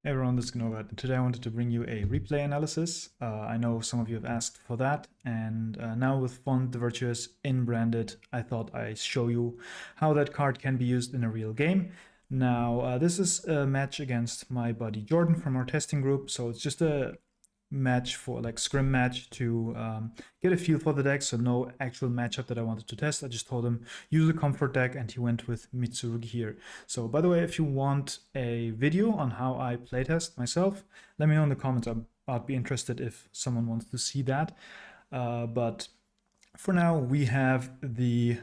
Hey everyone, this is Gnovat, and today I wanted to bring you a replay analysis. I know some of you have asked for that, and now with Font the Virtuous in branded, I thought I'd show you how that card can be used in a real game. Now, this is a match against my buddy Jordan from our testing group, so it's just a match for like scrim match to get a feel for the deck, so no actual matchup that I wanted to test. I just told him use a comfort deck, and he went with Mitsurugi here. So by the way, if you want a video on how I playtest myself, let me know in the comments. I'd be interested if someone wants to see that. But for now, we have the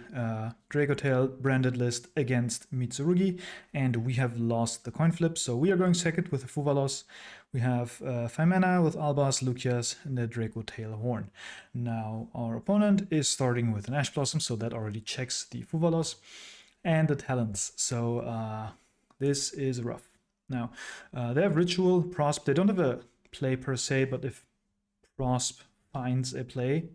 Dracotail branded list against Mitsurugi, and we have lost the coin flip. So we are going second with the Fuvalos. We have Fimena with Albas, Lucias, and the Dracotail Horn. Now, our opponent is starting with an Ash Blossom, so that already checks the Fuvalos and the talents. So this is rough. Now, they have Ritual, Prosp. They don't have a play per se, but if Prosp finds a play,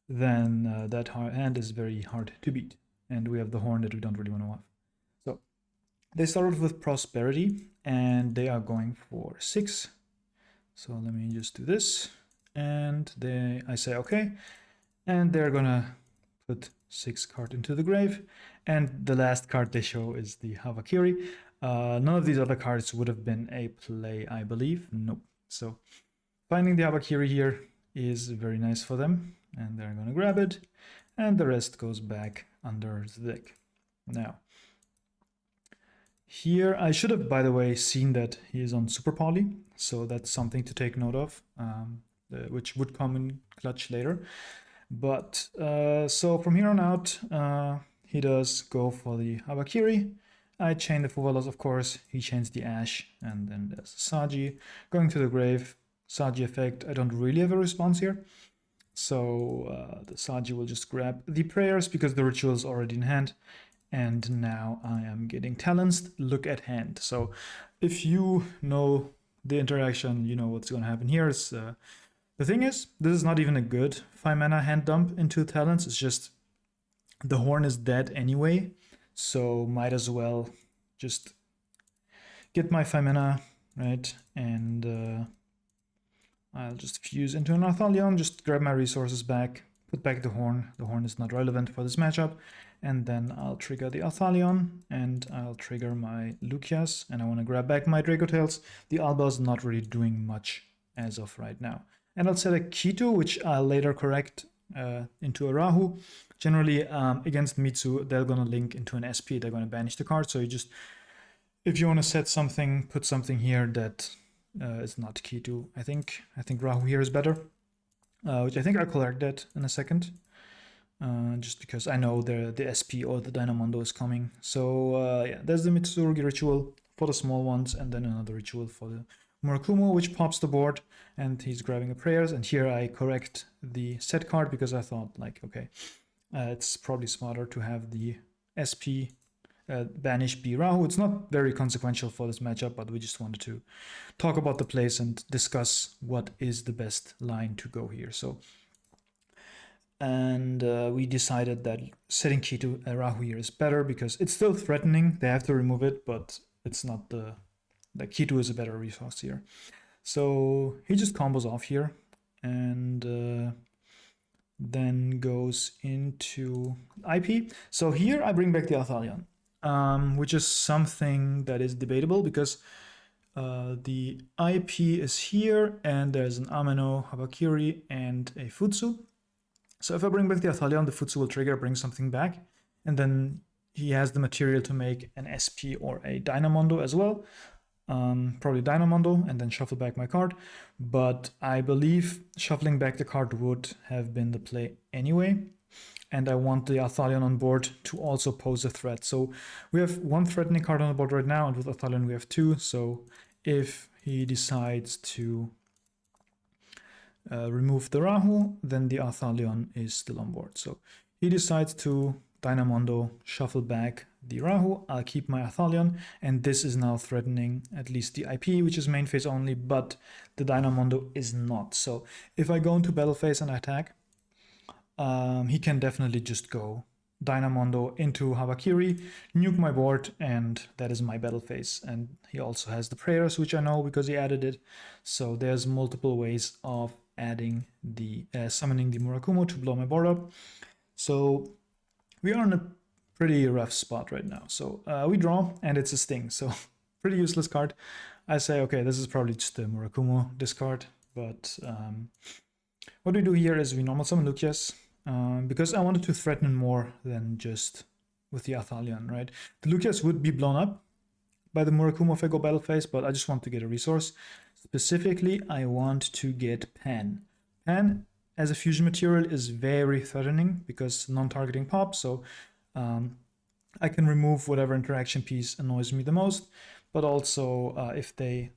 then that hand is very hard to beat. And we have the horn that we don't really want to have. So they started with Prosperity, and they are going for 6. So let me just do this. And I say okay. And they're gonna put 6 card into the grave. And the last card they show is the Havakiri. None of these other cards would have been a play, I believe. Nope. So finding the Havakiri here is very nice for them, and they're gonna grab it, and the rest goes back under the deck. Now, here I should have, by the way, seen that he is on Super Poly, so that's something to take note of, which would come in clutch later. But so from here on out, he does go for the Havakiri. I chain the Fuvalos, of course. He chains the Ash, and then there's Saji going to the grave. Saji effect, I don't really have a response here. So the Saji will just grab the prayers because the ritual is already in hand. And now I am getting Talanced, look at hand. So if you know the interaction, you know what's going to happen here. The thing is, this is not even a good 5-mana hand dump into Talents. It's just the horn is dead anyway. So might as well just get my 5-mana, right? And I'll just fuse into an Arthalion, just grab my resources back, put back the horn. The horn is not relevant for this matchup. And then I'll trigger the Arthalion, and I'll trigger my Lucias, and I want to grab back my Dracotails. The Alba is not really doing much as of right now. And I'll set a Kitu, which I'll later correct into a Rahu. Generally, against Mitsu, they're going to link into an SP. They're going to banish the card. So you just, if you want to set something, put something here that is not Kitu. I think Rahu here is better, which I think I'll correct that in a second. Just because I know the SP or the Dynamondo is coming. So yeah, there's the Mitsurugi ritual for the small ones, and then another ritual for the Murakumo, which pops the board, and he's grabbing a prayers. And here I correct the set card because I thought, like, okay, it's probably smarter to have the SP banish be Rahu. It's not very consequential for this matchup, but we just wanted to talk about the plays and discuss what is the best line to go here. So. And we decided that setting key to Rahu here is better because it's still threatening. They have to remove it, but it's not the Kitu is a better resource here. So he just combos off here and then goes into IP. So here I bring back the Arthalion, which is something that is debatable because the IP is here and there's an Ameno, Habakiri, and a Futsu. So if I bring back the Arthalion, the Futsu will trigger, bring something back, and then he has the material to make an SP or a Dynamondo as well. Probably Dynamondo, and then shuffle back my card. But I believe shuffling back the card would have been the play anyway. And I want the Arthalion on board to also pose a threat. So we have 1 threatening card on the board right now, and with Arthalion we have 2. So if he decides to remove the Rahu, then the Arthalion is still on board. So he decides to Dynamondo, shuffle back the Rahu, I'll keep my Arthalion, and this is now threatening at least the IP, which is main phase only, but the Dynamondo is not. So if I go into battle phase and attack, he can definitely just go Dynamondo into Habakiri, nuke my board, and that is my battle phase. And he also has the prayers, which I know because he added it. So there's multiple ways of adding the summoning the Murakumo to blow my board up. So we are in a pretty rough spot right now. So we draw, and it's a Sting. So pretty useless card. I say, okay, this is probably just a Murakumo discard. But what we do here is we normal summon Lucius. Because I wanted to threaten more than just with the Athalion, right? The Lucius would be blown up by the Murakumo if I go battle phase, but I just want to get a resource. Specifically, I want to get Pan. Pan, as a fusion material, is very threatening because non-targeting pop, so I can remove whatever interaction piece annoys me the most, but also if they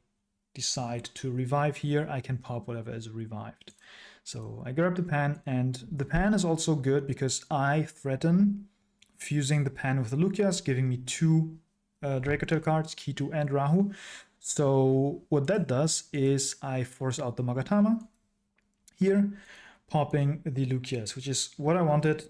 decide to revive here, I can pop whatever is revived. So I grab the Pan, and the Pan is also good because I threaten fusing the Pan with the Lucius, giving me two Dracotail cards, Kitu and Rahu. So what that does is I force out the Magatama here, popping the Lucius, which is what I wanted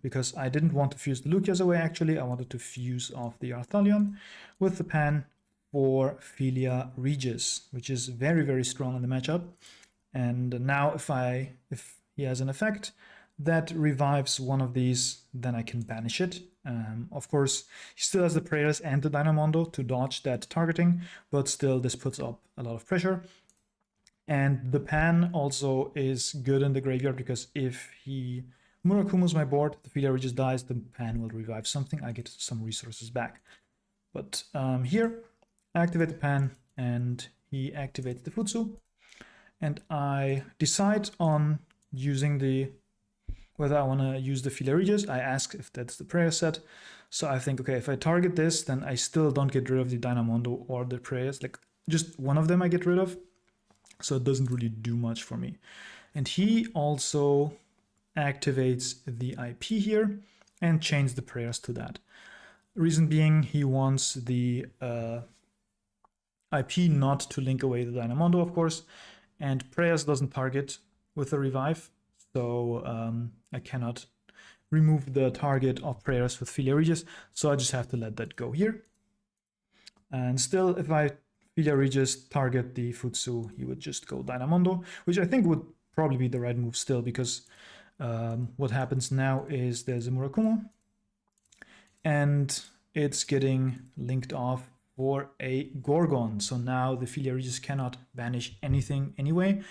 because I didn't want to fuse the Lucius away actually. I wanted to fuse off the Arthalion with the Pan for Philia Regis, which is very, very strong in the matchup. And now if he has an effect that revives one of these, then I can banish it. Of course, he still has the prayers and the Dynamondo to dodge that targeting, but still this puts up a lot of pressure. And the Pan also is good in the graveyard because if he Murakumo's my board, the Philia Regis dies, the Pan will revive something, I get some resources back. But here, I activate the Pan and he activates the Futsu. And I decide on using whether I want to use the Philia Regis. I ask if that's the prayer set. So I think, okay, if I target this, then I still don't get rid of the Dynamondo or the prayers. Like, just one of them I get rid of. So it doesn't really do much for me. And he also activates the IP here and changes the prayers to that. Reason being, he wants the IP not to link away the Dynamondo, of course. And prayers doesn't target with the revive, so I cannot remove the target of prayers with Philia Regis, so I just have to let that go here. And still, if I Philia Regis target the Futsu, he would just go Dynamondo, which I think would probably be the right move still, because what happens now is there's a Murakumo, and it's getting linked off for a Gorgon. So now the Philia Regis cannot banish anything anyway,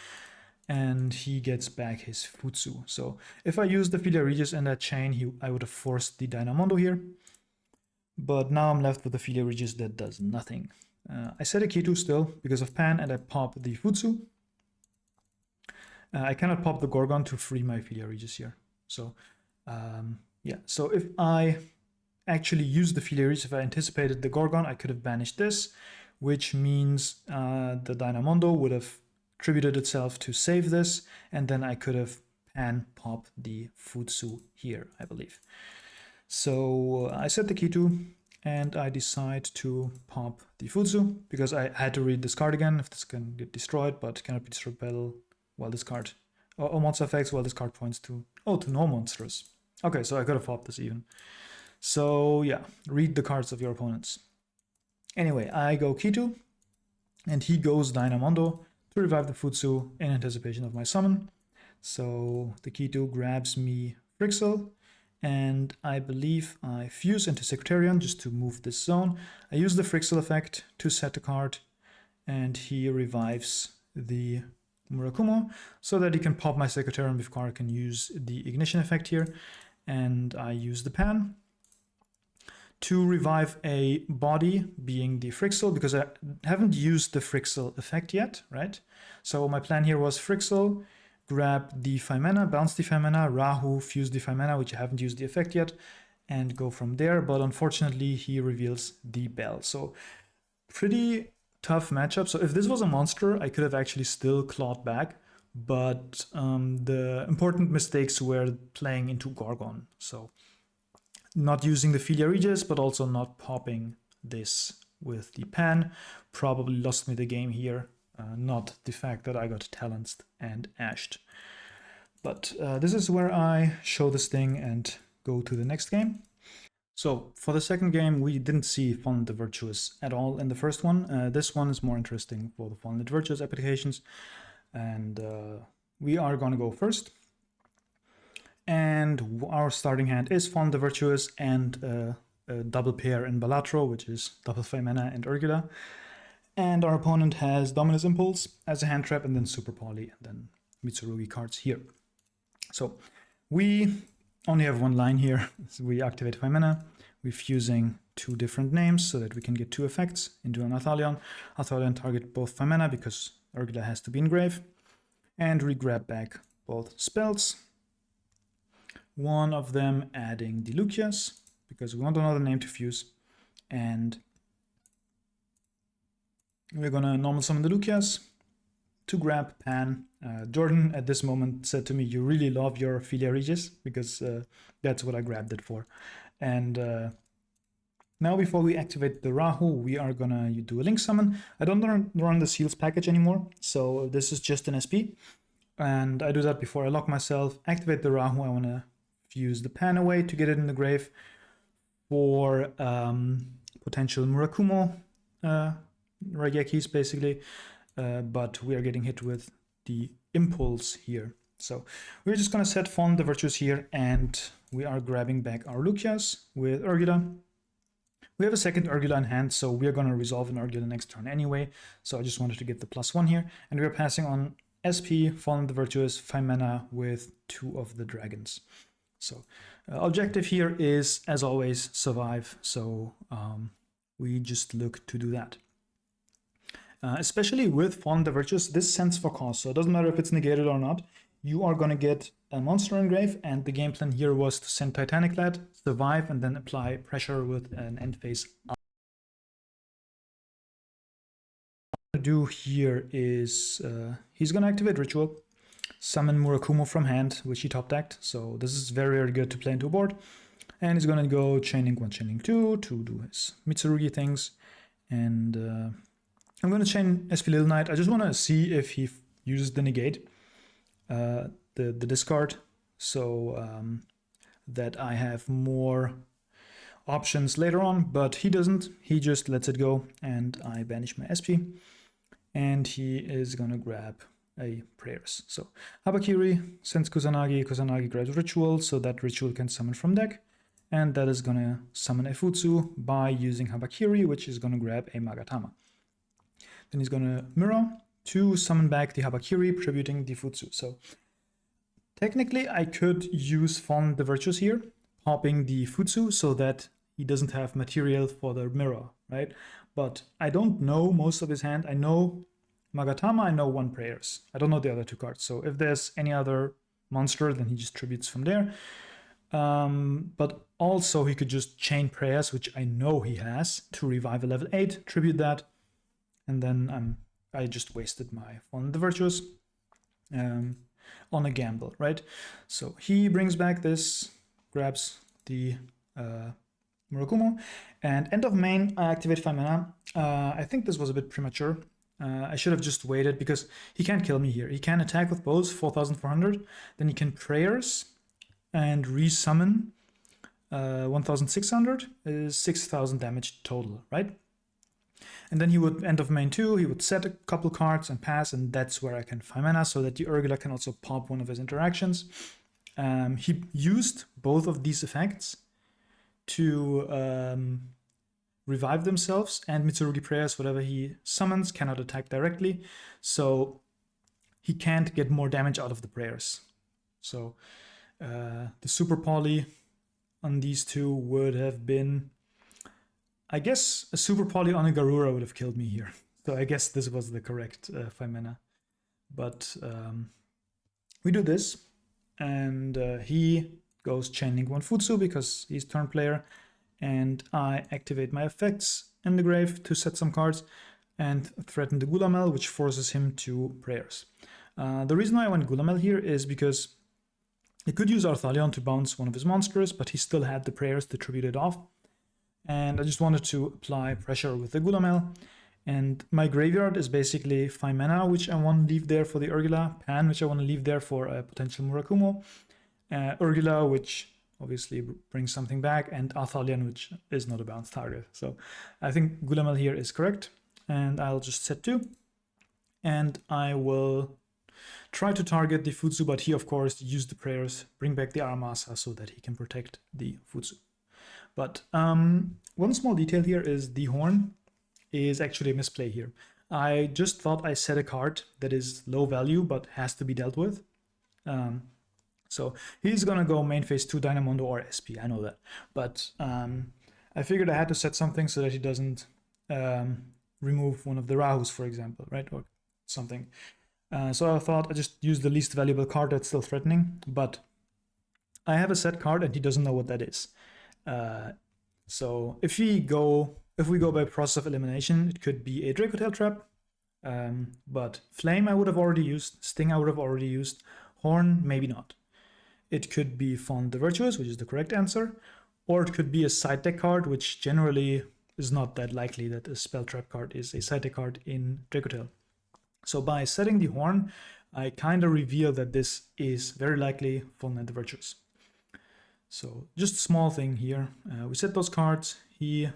and he gets back his Futsu. So if I use the Philia Regis in that chain, I would have forced the Dynamondo here. But now I'm left with the Philia Regis that does nothing. I set a Kitu still because of Pan, and I pop the Futsu. I cannot pop the Gorgon to free my Philia Regis here. So yeah, so if I actually used the Philia Regis, if I anticipated the Gorgon, I could have banished this, which means the Dynamondo would have tributed itself to save this, and then I could have Pan pop the Futsu here, I believe. So I set the Kitu, and I decide to pop the Futsu, because I had to read this card again, if this can get destroyed, but cannot be destroyed battle while this card, or monster effects while this card points to, to no monsters. Okay, so I could have popped this even. So yeah, read the cards of your opponents. Anyway, I go Kitu, and he goes Dynamondo to revive the Futsu in anticipation of my summon. So the Kitu grabs me Frixel, and I believe I fuse into Secretarian just to move this zone. I use the Frixel effect to set the card, and he revives the Murakumo so that he can pop my Secretarian before I can use the Ignition effect here. And I use the Pan to revive a body, being the Frixel, because I haven't used the Frixel effect yet, right? So my plan here was Frixel, grab the 5 mana, bounce the 5 mana, Rahu, fuse the 5 mana, which I haven't used the effect yet, and go from there. But unfortunately, he reveals the Bell. So pretty tough matchup. So if this was a monster, I could have actually still clawed back, but the important mistakes were playing into Gorgon. So not using the Philia Regis, but also not popping this with the Pan probably lost me the game here, not the fact that I got Talanced and Ashed. But this is where I show this thing, and go to the next game. So for the second game, we didn't see Fallen the Virtuous at all in the first one. This one is more interesting for the Fallen the Virtuous applications. And we are going to go first. And our starting hand is Fallen the Virtuous and a double pair in Balatro, which is double 5 mana and Urgula. And our opponent has Dominus Impulse as a hand trap, and then Super Poly, and then Mitsurugi cards here. So we only have one line here. So we activate 5 mana. We're fusing 2 different names so that we can get 2 effects into an Arthalion. Arthalion target both 5 mana because Urgula has to be in grave. And we grab back both spells. One of them adding Dilukias because we want another name to fuse. And we're gonna normal summon Dilukias to grab Pan. Jordan at this moment said to me, "You really love your Philia Regis," because that's what I grabbed it for. And now before we activate the Rahu, we are gonna do a link summon. I don't run the seals package anymore, so this is just an SP. And I do that before I lock myself, activate the Rahu. I wanna fuse the Pan away to get it in the grave for potential Murakumo Raigekis basically. But we are getting hit with the impulse here. So we're just going to set Fallen the Virtuous here, and we are grabbing back our Lucias with Urgula. We have a second Urgula in hand, so we are going to resolve an Urgula next turn anyway. So I just wanted to get the +1 here, and we are passing on SP, Fallen the Virtuous, 5 mana with 2 of the dragons. So objective here is, as always, survive. So we just look to do that. Especially with Fallen the Virtuous, this sends for cost, so it doesn't matter if it's negated or not. You are going to get a monster in grave, and the game plan here was to send Titanic Lad, survive, and then apply pressure with an end phase. What I'm going to do here is he's going to activate Ritual, summon Murakumo from hand, which he top decked, so this is very, very good to play into a board. And he's going to go Chaining 1, Chaining 2 to do his Mitsurugi things, and I'm going to chain SP Little Knight. I just want to see if he uses the negate, the discard, so that I have more options later on, but he doesn't. He just lets it go, and I banish my SP, and he is going to grab a Prayers. So Habakiri sends Kusanagi, Kusanagi grabs Ritual, so that Ritual can summon from deck, and that is going to summon a Futsu by using Habakiri, which is going to grab a Magatama. Then he's going to mirror to summon back the Habakiri, tributing the Futsu. So technically, I could use Fallen the Virtuous here, popping the Futsu so that he doesn't have material for the mirror, right? But I don't know most of his hand. I know Magatama, I know 1 Prayers. I don't know the other 2 cards. So if there's any other monster, then he just tributes from there. But also he could just chain Prayers, which I know he has, to revive a level 8, tribute that. And then I just wasted my Fallen the Virtuous on a gamble, right? So he brings back this, grabs the Murakumo, and end of main, I activate 5 mana. I think this was a bit premature. I should have just waited because he can't kill me here. He can attack with bows, 4,400. Then he can Prayers and resummon 1,600. Is 6,000 damage total, right? And then he would, end of main 2, he would set a couple cards and pass, and that's where I can 5 mana, so that the Urgula can also pop one of his interactions. He used both of these effects to revive themselves, and Mitsurugi Prayers, whatever he summons, cannot attack directly, so he can't get more damage out of the Prayers. So the Super Poly on these 2 would have been, I guess a Super Poly on a Garura would have killed me here. So I guess this was the correct 5 mana. But we do this, and he goes Chaining 1 Futsu because he's turn player, and I activate my effects in the grave to set some cards and threaten the Gulamel, which forces him to Prayers. The reason why I went Gulamel here is because he could use Arthalion to bounce one of his monsters, but he still had the Prayers to tribute it off. And I just wanted to apply pressure with the Gulamel. And my graveyard is basically 5 mana, which I want to leave there for the Urgula, Pan, which I want to leave there for a potential Murakumo, Urgula, which obviously brings something back, and Arthalion, which is not a balanced target. So I think Gulamel here is correct, and I'll just set 2, and I will try to target the Futsu, but he of course used the prayers, bring back the Aramasa so that he can protect the Futsu. But one small detail here is the horn is actually a misplay here. I just thought I set a card that is low value but has to be dealt with. So he's gonna go main phase 2 Dynamondo or SP, I know that. But I figured I had to set something so that he doesn't remove one of the Rahus, for example, right? Or something. So I thought I just use the least valuable card that's still threatening, but I have a set card and he doesn't know what that is. So if we go by process of elimination, it could be a Dracotail trap, but Flame I would have already used, Sting I would have already used, Horn maybe not. It could be Fond the Virtuous, which is the correct answer, or it could be a side deck card, which generally is not that likely that a spell trap card is a side deck card in Dracotail. So by setting the Horn, I kind of reveal that this is very likely Fond the Virtuous. So just a small thing here. We set those cards. He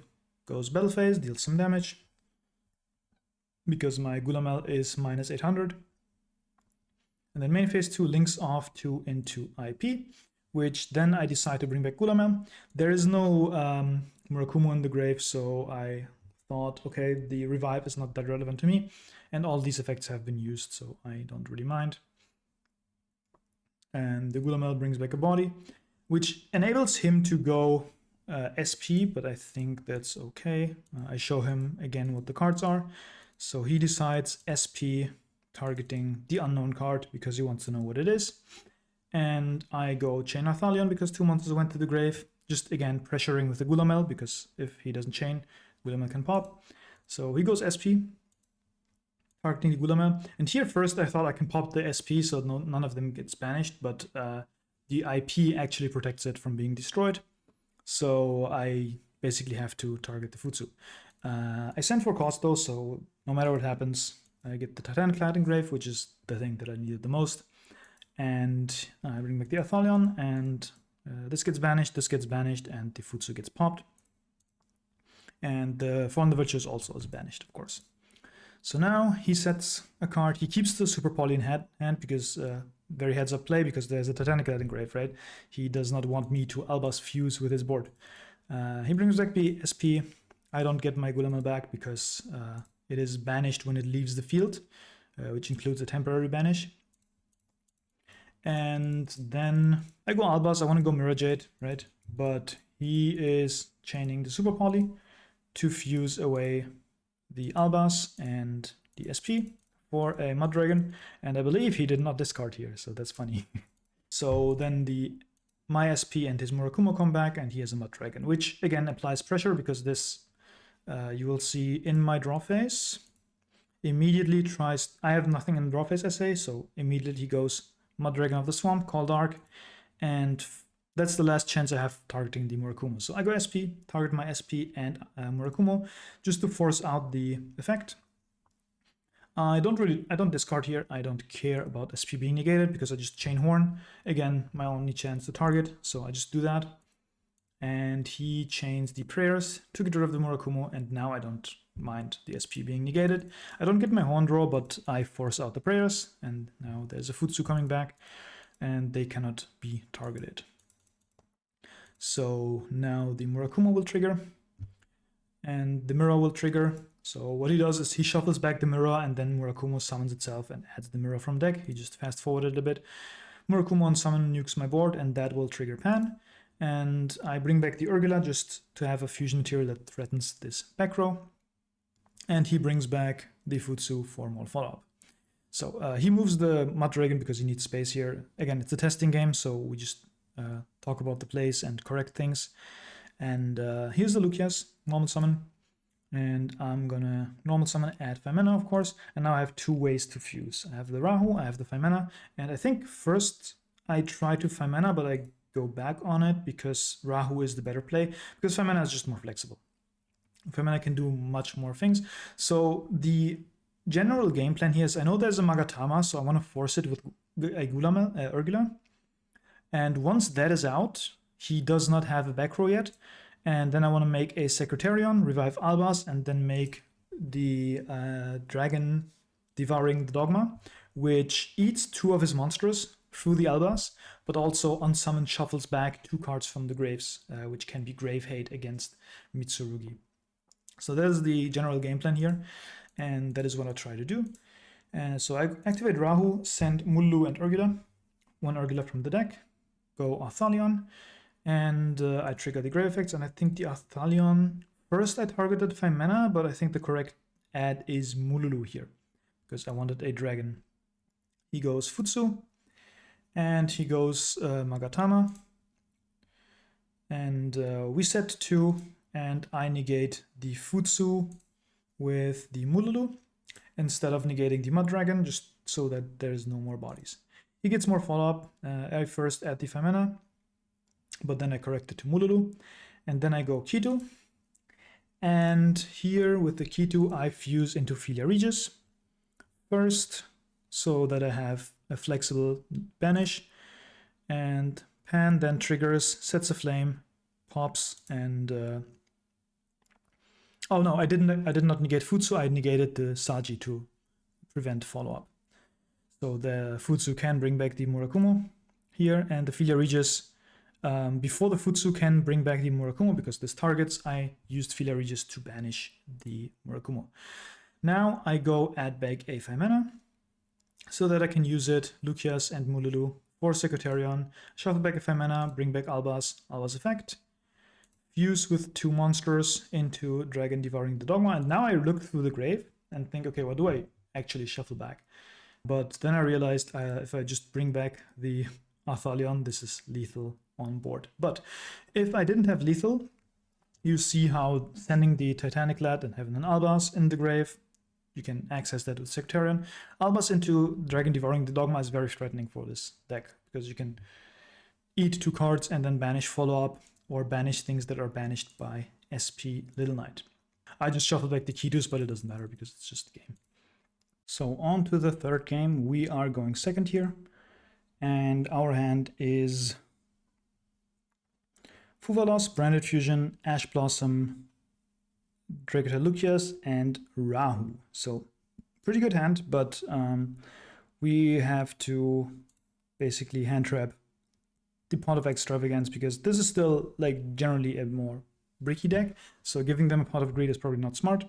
goes battle phase, deals some damage. Because my Gulamel is minus 800. And then main phase 2 links off 2 into IP, which then I decide to bring back Gulamel. There is no Murakumo in the grave, so I thought, okay, the revive is not that relevant to me. And all these effects have been used, so I don't really mind. And the Gulamel brings back a body, which enables him to go SP, but I think that's okay. I show him again what the cards are. So he decides SP, targeting the unknown card because he wants to know what it is. And I go Chain Arthalion because 2 monsters went to the grave. Just again pressuring with the Gulamel because if he doesn't chain, Gulamel can pop. So he goes SP, targeting the Gulamel. And here first I thought I can pop the SP so none of them gets banished, but the IP actually protects it from being destroyed. So I basically have to target the Futsu. I send for cost though, so no matter what happens, I get the Titanclad engrave, which is the thing that I needed the most. And I bring back the Arthalion, and this gets banished, and the Futsu gets popped. And the Fond the Virtuous also is banished, of course. So now he sets a card. He keeps the Super Poly in hand because very heads up play because there's a Titaniclad engrave, right? He does not want me to Albus fuse with his board. He brings back the SP. I don't get my Gulamel back because it is banished when it leaves the field, which includes a temporary banish. And then I go Albus. I want to go Mirror Jade, right? But he is chaining the Super Poly to fuse away the Albus and the SP for a Mud Dragon, and I believe he did not discard here, so that's funny. So then my SP and his Murakumo come back, and he has a Mud Dragon, which again applies pressure because this, you will see in my draw phase, immediately tries, I have nothing in the draw phase essay, so immediately he goes Mud Dragon of the Swamp, Call Dark, and that's the last chance I have targeting the Murakumo. So I go SP, target my SP and Murakumo just to force out the effect. I don't discard here. I don't care about SP being negated because I just chain Horn. Again, my only chance to target, so I just do that. And he chains the prayers to get rid of the Murakumo, and now I don't mind the SP being negated. I don't get my Horn draw, but I force out the prayers, and now there's a Futsu coming back, and they cannot be targeted. So now the Murakumo will trigger, and the mirror will trigger. So what he does is he shuffles back the mirror, and then Murakumo summons itself and adds the mirror from deck. He just fast forwarded a bit. Murakumo on summon nukes my board, and that will trigger Pan. And I bring back the Urgula just to have a fusion material that threatens this back row. And he brings back the Futsu for more follow-up. So he moves the Mud Dragon because he needs space here. Again, it's a testing game, so we just talk about the plays and correct things. And here's the Lucias, normal summon. And I'm gonna normal summon, add 5 mana, of course. And now I have 2 ways to fuse. I have the Rahu, I have the 5 mana. And I think first I try to 5 mana, but I go back on it because Rahu is the better play. Because 5 mana is just more flexible. 5 mana can do much more things. So the general game plan here is, I know there's a Magatama, so I want to force it with a Urgula. And once that is out, he does not have a back row yet. And then I want to make a Secretarian, revive Albas, and then make the Dragon Devouring the Dogma, which eats 2 of his monsters through the Albas, but also unsummon shuffles back 2 cards from the graves, which can be grave hate against Mitsurugi. So that is the general game plan here, and that is what I try to do. So I activate Rahu, send Mullu and Urgula, 1 Urgula from the deck, go Arthalion, and I trigger the grave effects, and I think the Arthalion, first I targeted 5 mana, but I think the correct add is Mululu here, because I wanted a dragon. He goes Futsu, and he goes Magatama, and we set 2, and I negate the Futsu with the Mululu, instead of negating the Mud Dragon, just so that there's no more bodies. He gets more follow-up. I first add the 5 mana, but then I correct it to Mululu, and then I go Kitu. And here with the Kitu, I fuse into Philia Regis first, so that I have a flexible banish. And Pan then triggers, sets a flame, pops, and oh no, I did not negate Futsu. I negated the Saji to prevent follow-up. So the Futsu can bring back the Murakumo here, and the Philia Regis. Before the Futsu can bring back the Murakumo, because this targets, I used Philia Regis to banish the Murakumo. Now I go add back a 5 mana, so that I can use it, Lucius and Mululu, for Secretarian, shuffle back a 5 mana, bring back Albas effect, fuse with 2 monsters into Dragon Devouring the Dogma, and now I look through the grave and think, okay, what do I actually shuffle back? But then I realized if I just bring back the Arthalion, this is lethal on board. But if I didn't have lethal, you see how sending the Titanic Lad and having an Albas in the grave, you can access that with Sectarian. Albas into Dragon Devouring the Dogma is very threatening for this deck, because you can eat 2 cards and then banish follow-up, or banish things that are banished by SP Little Knight. I just shuffled back the Kitus, but it doesn't matter because it's just a game. So on to the third game. We are going second here, and our hand is Fuvalos, Branded Fusion, Ash Blossom, Dracotel Lucius, and Rahu. So pretty good hand, but we have to basically hand trap the Pot of Extravagance, because this is still like generally a more bricky deck, so giving them a Pot of Greed is probably not smart.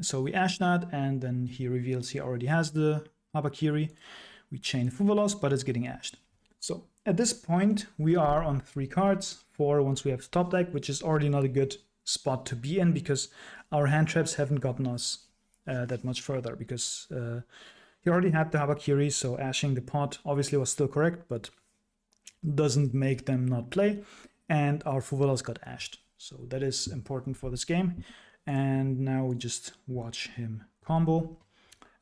So we ash that, and then he reveals he already has the Habakiri. We chain Fuvalos, but it's getting ashed. So at this point, we are on 3 cards, 4 once we have top deck, which is already not a good spot to be in, because our hand traps haven't gotten us that much further, because he already had the Habakiri, so ashing the pot obviously was still correct, but doesn't make them not play, and our Fuvalos got ashed. So that is important for this game. And now we just watch him combo.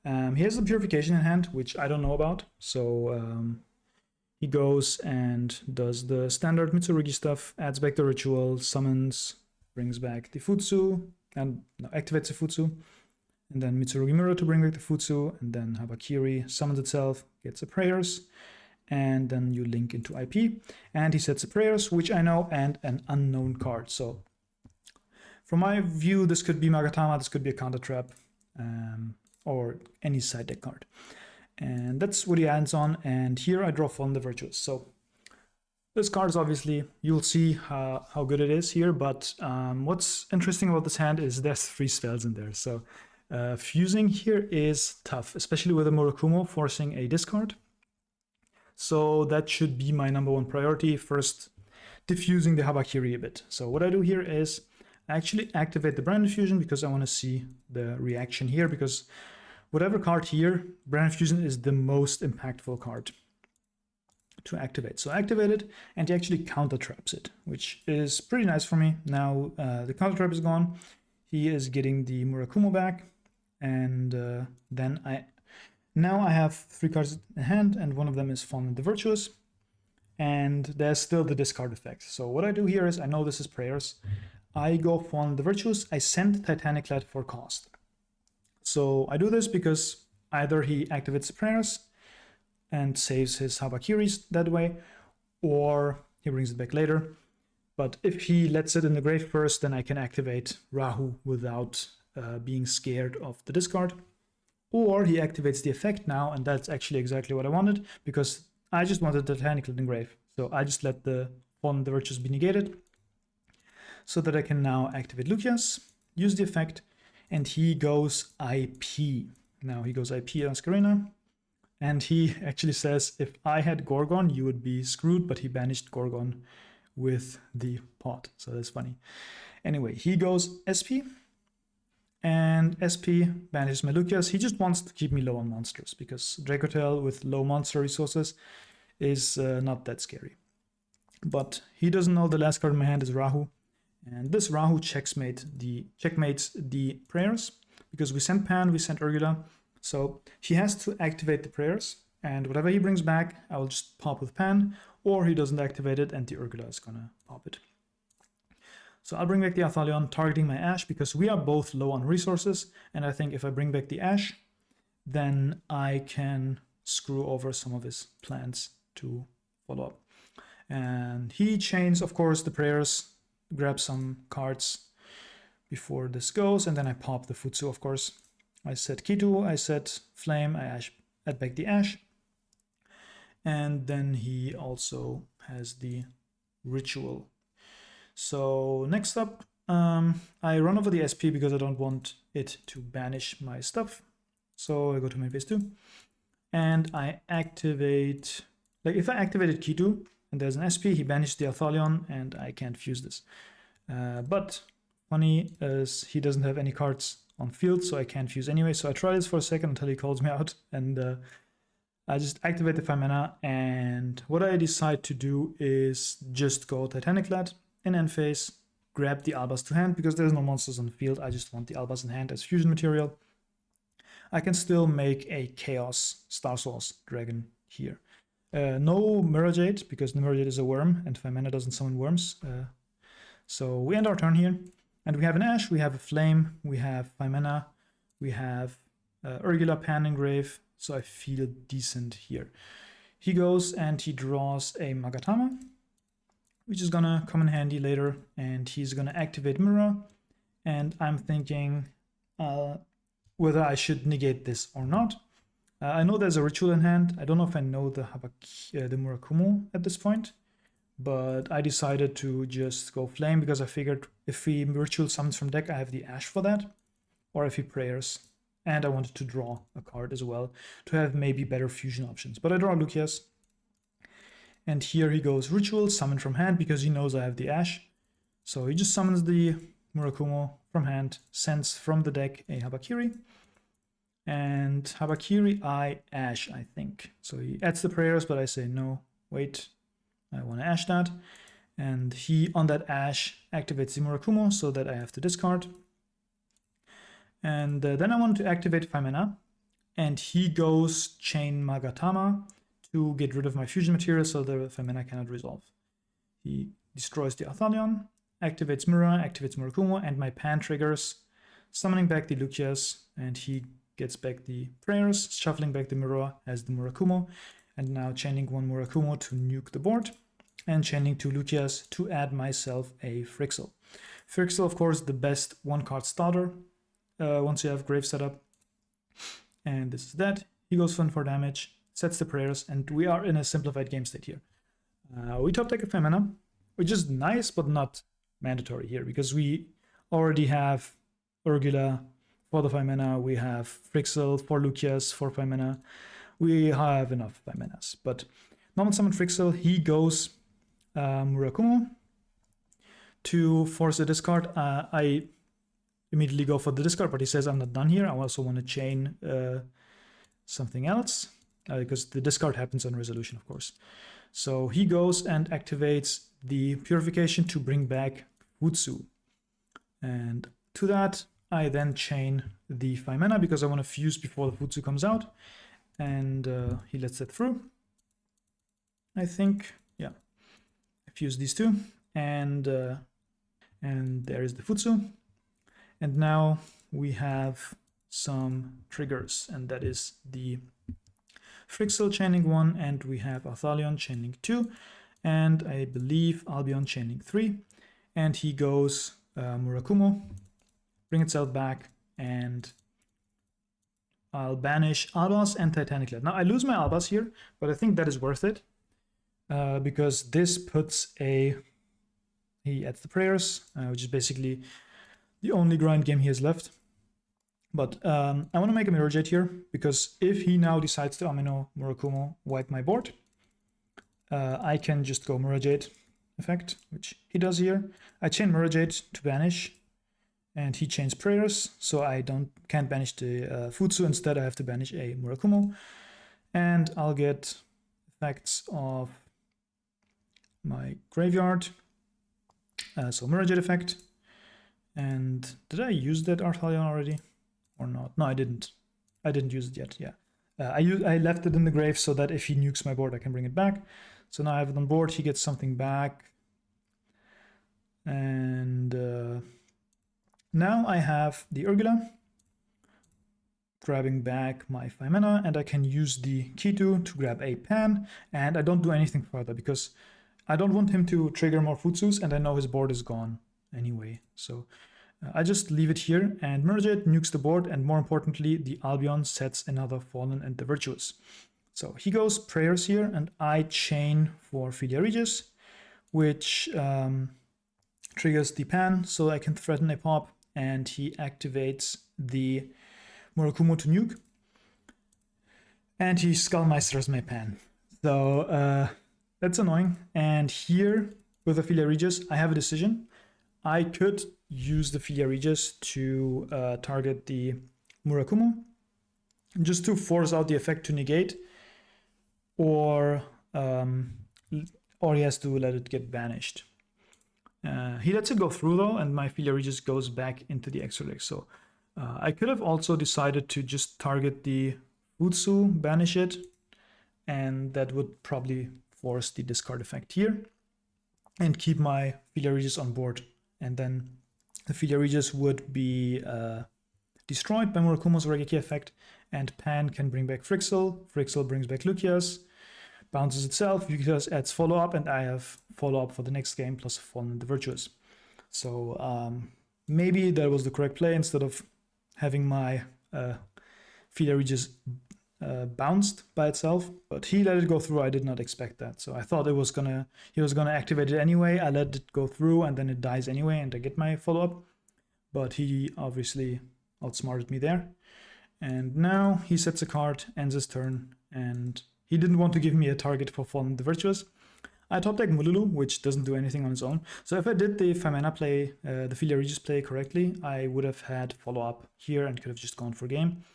He has the Purification in hand, which I don't know about. So he goes and does the standard Mitsurugi stuff, adds back the ritual, summons, brings back the Futsu, and activates the Futsu. And then Mitsurugi Mirror to bring back the Futsu, and then Habakiri summons itself, gets the prayers, and then you link into IP. And he sets the prayers, which I know, and an unknown card. So from my view, this could be Magatama, this could be a counter trap, or any side deck card. And that's what he adds on, and here I draw Fallen the Virtuous. So this card is obviously, you'll see how good it is here, but what's interesting about this hand is there's 3 spells in there. So fusing here is tough, especially with a Murakumo forcing a discard. So that should be my #1 priority, first diffusing the Habakiri a bit. So what I do here is I actually activate the Branded Fusion, because I want to see the reaction here, because whatever card here, Branded Fusion is the most impactful card to activate. So I activate it, and he actually counter traps it, which is pretty nice for me. Now the counter trap is gone. He is getting the Murakumo back, and then now I have 3 cards in hand, and one of them is Fallen the Virtuous, and there's still the discard effect. So what I do here is, I know this is prayers. I go Fallen the Virtuous, I send Titanic Lad for cost. So I do this because either he activates the prayers and saves his Habakiris that way, or he brings it back later. But if he lets it in the grave first, then I can activate Rahu without being scared of the discard. Or he activates the effect now, and that's actually exactly what I wanted, because I just wanted the Titanic in grave. So I just let the Virtuous be negated, so that I can now activate Lucius, use the effect, and he goes IP. Now he goes IP on Scarina, and he actually says, if I had Gorgon, you would be screwed, but he banished Gorgon with the pot. So that's funny. Anyway, he goes SP, and SP banishes my Lucius. He just wants to keep me low on monsters, because Dracotel with low monster resources is not that scary. But he doesn't know the last card in my hand is Rahu, and this Rahu checkmates the prayers, because we sent Pan, we sent Urgula, so he has to activate the prayers, and whatever he brings back, I will just pop with Pan, or he doesn't activate it and the Urgula is gonna pop it. So I'll bring back the Athalion, targeting my Ash, because we are both low on resources, and I think if I bring back the Ash, then I can screw over some of his plans to follow up. And he chains, of course, the prayers, grabs some cards before this goes, and then I pop the Futsu, of course. I set Kitu, I set Flame, I add back the Ash, and then he also has the Ritual. So next up, I run over the SP because I don't want it to banish my stuff. So I go to main phase 2, and I activate, like if I activated Kitu and there's an SP, he banished the Athalion and I can't fuse this. But funny is he doesn't have any cards on field, so I can't fuse anyway. So I try this for a second until he calls me out, and I just activate the 5 mana, and what I decide to do is just go Titanic Lad in end phase, grab the Albas to hand, because there's no monsters on the field, I just want the Albas in hand as fusion material. I can still make a Chaos Star Source Dragon here. No Mirror Jade, because the Mirror Jade is a worm, and 5 mana doesn't summon worms. So we end our turn here, and we have an Ash, we have a Flame, we have 5 mana, we have Urgula, Pan, and Grave, so I feel decent here. He goes and he draws a Magatama, which is gonna come in handy later, and he's gonna activate Mirror, and I'm thinking whether I should negate this or not. I know there's a Ritual in hand. I don't know if I know the Murakumo at this point, but I decided to just go Flame, because I figured if he Ritual summons from deck, I have the Ash for that, or if he prayers, and I wanted to draw a card as well to have maybe better fusion options. But I draw Lucius, and here he goes Ritual, summon from hand, because he knows I have the Ash. So he just summons the Murakumo from hand, sends from the deck a Habakiri, and Habakiri I Ash, I think. So he adds the prayers, but I say no, wait, I want to Ash that. And he, on that Ash, activates the Murakumo, so that I have to discard. And then I want to activate 5 mana, and he goes Chain Magatama to get rid of my fusion material, so the 5 mana cannot resolve. He destroys the Athalion, activates Mirror, activates Murakumo, and my Pan triggers, summoning back the Lucius, and he gets back the prayers, shuffling back the Mirror as the Murakumo, and now chaining 1 Murakumo to nuke the board, and chaining 2 Lucius to add myself a Frixel. Frixel, of course, the best 1-card starter once you have Grave set up. And this is that. He goes for damage, sets the prayers, and we are in a simplified game state here. We top deck a 5 mana, which is nice but not mandatory here, because we already have Urgula for the 5 mana, we have Frixel for Lucius for 5 mana, we have enough 5 manas. But normal summon Frixel, he goes Murakumo to force a discard. I immediately go for the discard, but he says I'm not done here. I also want to chain something else, because the discard happens on resolution, of course. So he goes and activates the Purification to bring back Futsu. And to that, I then chain the 5 mana, because I want to fuse before the Futsu comes out. And he lets that through. I think, yeah. I fuse these two, and there is the Futsu. And now we have some triggers, and that is the Frixel chaining 1, and we have Athalion chaining 2. and I believe Albion chain link 3, and he goes Murakumo, bring itself back, and I'll banish Albas and Titanic Led. Now I lose my Albas here, but I think that is worth it because this puts he adds the prayers, which is basically the only grind game he has left. But I want to make a Mirror Jade here because if he now decides to Amino Murakumo wipe my board, I can just go Mirror Jade effect, which he does here. I chain Mirror Jade to banish, and he chains prayers, so I can't banish the Futsu. Instead, I have to banish a Murakumo, and I'll get effects of my graveyard. So Mirror Jade effect. And did I use that Arthalion already or not? No, I didn't. I didn't use it yet. Yeah, I left it in the grave so that if he nukes my board, I can bring it back. So now I have it on board. He gets something back, and now I have the Urgula grabbing back my 5 mana, and I can use the Kitu to grab a Pan, and I don't do anything further because I don't want him to trigger more Futsus, and I know his board is gone anyway. So I just leave it here, and Mirror Jade nukes the board, and more importantly, the Albion sets another Fallen and the Virtuous. So he goes Prayers here, and I chain for Philia Regis, which triggers the Pan, so I can threaten a pop, and he activates the Murakumo to nuke, and he Skullmeisters my Pan. So that's annoying. And here with the Philia Regis, I have a decision. I could use the Philia Regis to target the Murakumo, just to force out the effect to negate, or he has to let it get banished. He lets it go through though, and my Philia Regis goes back into the extra deck. So I could have also decided to just target the Futsu, banish it, and that would probably force the discard effect here, and keep my Philia Regis on board. And then the Philia Regis would be destroyed by Murakumo's Regeki effect, and Pan can bring back Frixel. Frixel brings back Lucius, bounces itself, Lucius adds follow-up, and I have follow-up for the next game, plus a Fallen and the Virtuous. So maybe that was the correct play instead of having my Philia Regis bounced by itself, but he let it go through. I did not expect that, so I thought he was gonna activate it anyway. I let it go through, and then it dies anyway, and I get my follow-up. But he obviously outsmarted me there, and now he sets a card, ends his turn, and he didn't want to give me a target for Fallen the Virtuous. I top deck Mululu, which doesn't do anything on its own. So if I did the 5 mana play, the Philia Regis play correctly, I would have had follow-up here and could have just gone for game.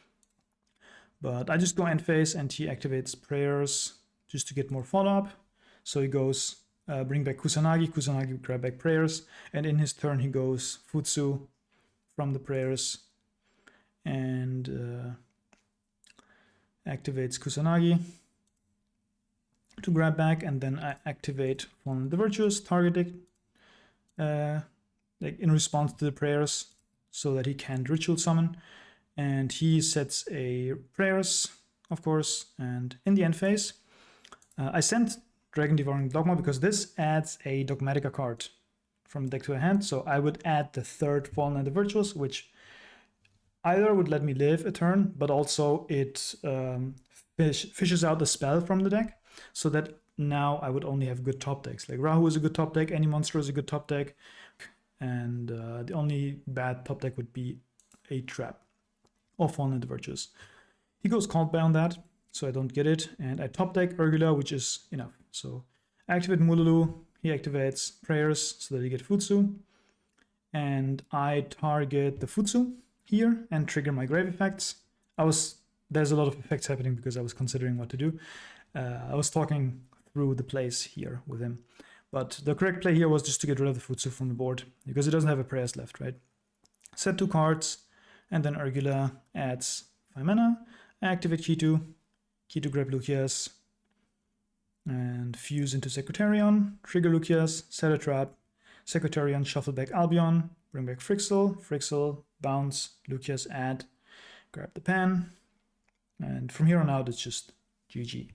But I just go end phase, and he activates Prayers just to get more follow-up. So he goes bring back Kusanagi, Kusanagi grab back Prayers, and in his turn he goes Futsu from the Prayers and activates Kusanagi to grab back, and then I activate from the Virtuous, target it like in response to the Prayers so that he can't ritual summon. And he sets a Prayers, of course, and in the end phase, I sent Dragon Devouring Dogma because this adds a Dogmatica card from the deck to a hand, so I would add the third Fallen and the Virtuous, which either would let me live a turn, but also it fishes out the spell from the deck, so that now I would only have good top decks. Like Rahu is a good top deck, any monster is a good top deck, and the only bad top deck would be a Trap or Fallen and the Virtuous. He goes Cult By on that, so I don't get it, and I top deck Urgula, which is enough. So I activate Mululu, he activates Prayers so that he get Futsu, and I target the Futsu here and trigger my grave effects. There's a lot of effects happening because I was considering what to do. I was talking through the plays here with him, but the correct play here was just to get rid of the Futsu from the board because it doesn't have a Prayers left, right? Set 2 cards, and then Urgula adds 5 mana. I activate Kitu, Kitu grab Lucius, and fuse into Secretarian, trigger Lucius, set a trap, Secretarian, shuffle back Albion, bring back Frixel, Frixel, bounce, Lucius add, grab the Pan, and from here on out it's just GG.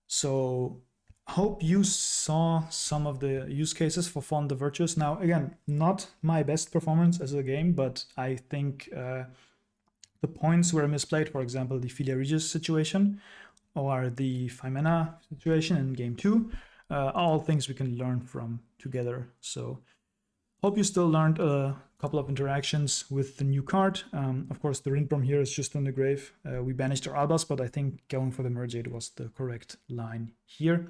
So Hope you saw some of the use cases for Font the Virtuous. Now, again, not my best performance as a game, but I think the points were misplayed. For example, the Filia Regis situation or the Femina situation in game 2, all things we can learn from together. So hope you still learned a couple of interactions with the new card. Of course, the Rindbrom here is just on the grave. We banished our Albas, but I think going for the Mergeade was the correct line here.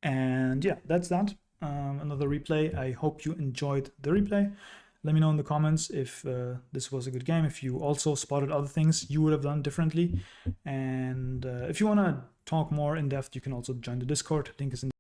And yeah, that's that. Another replay. I hope you enjoyed the replay. Let me know in the comments if this was a good game, if you also spotted other things you would have done differently. And if you want to talk more in depth, you can also join the Discord. Link is in